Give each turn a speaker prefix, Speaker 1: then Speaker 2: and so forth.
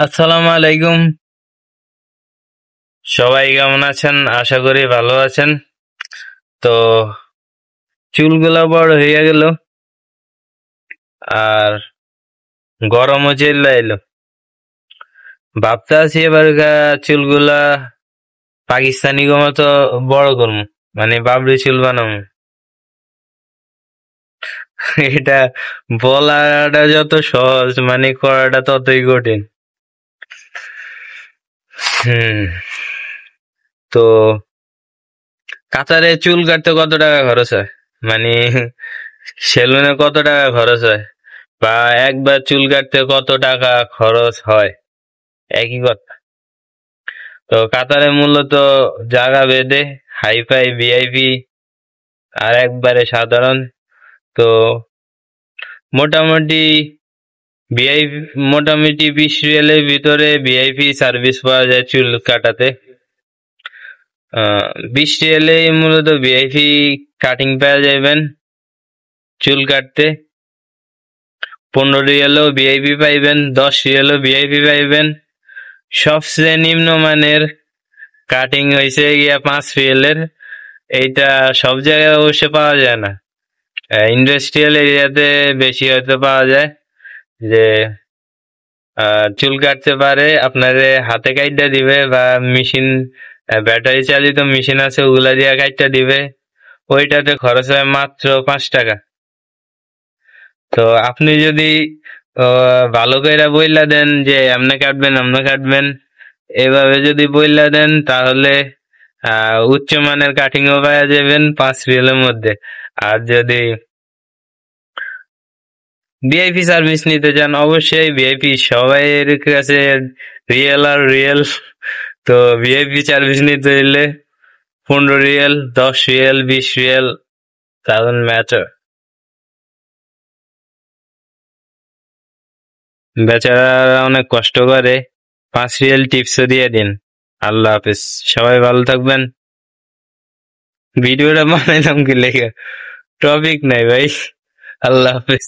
Speaker 1: আসসালামু আলাইকুম। সবাই কেমন আছেন? আশা করি ভালো আছেন। তো চুলগুলা বড় হইয়া গেল আর গরমও চলে এলো। ভাবতে আছি এবার চুলগুলা পাকিস্তানি গো মতো বড় করবো, মানে বাবরি চুল বানাবো। এটা বলাটা যত সহজ, মানে করাটা ততই কঠিন। হুম। তো কাতারে চুল কাটতে কত টাকা খরচ হয়? মানে সেলুনে কত টাকা খরচ হয়, বা একবার চুল কাটতে কত টাকা খরচ হয়, একই কথা। তো কাতারে মূলত জায়গা ভেদে হাইফাই, ভিআইপি আর একবারে সাধারণ। তো মোটামুটি ভিআইপি, মোটামুটি 20 রিয়ালের ভিতরে ভিআইপি সার্ভিস পাওয়া যায় চুল কাটাতে। 20 রিয়ালে মূলত ভিআইপি কাটিং পাওয়া যাবেন চুল কাটতে। 15 রিয়ালও ভিআইপি পাইবেন, 10 রিয়ালও ভিআইপি পাইবেন। সবচেয়ে নিম্নমানের কাটিং হয়েছে গিয়া 5 রিয়ালের। এইটা সব জায়গায় অবশ্য পাওয়া যায় না, ইন্ডাস্ট্রিয়াল এরিয়াতে বেশি হয়তো পাওয়া যায়। যে চুল কাটতে পারে, আপনারে হাতে কাইটা দিবে বা মেশিন, ব্যাটারি চালিত মেশিন আছে ওগুলা দিয়ে কাইটা দিবে। ওইটাতে খরচ হয় মাত্র 5 টাকা। তো আপনি যদি ভালো কইরা বইলা দেন যে এমনে কাটবেন এমনে কাটবেন, এভাবে যদি বইলা দেন তাহলে উচ্চমানের কাটিংও পাওয়া যাবেন 5 রিয়ালের মধ্যে। আর যদি ভিআইপি সার্ভিস নিতে চান, অবশ্যই ভিআইপি সবাইয়ের কাছে রিয়েল আর রিয়েল। তো ভিআইপি সার্ভিস নিতে হইলে 15 riyal, 10 riyal, 20 riyal, doesn't matter. বেচারারা অনেক কষ্ট করে, 5 রিয়াল টিপসও দিয়ে দিন। আল্লাহ হাফেজ, সবাই ভালো থাকবেন। ভিডিওটা বানাইলাম কি লেগে, টপিক নাই ভাই। আল্লাহ হাফেজ।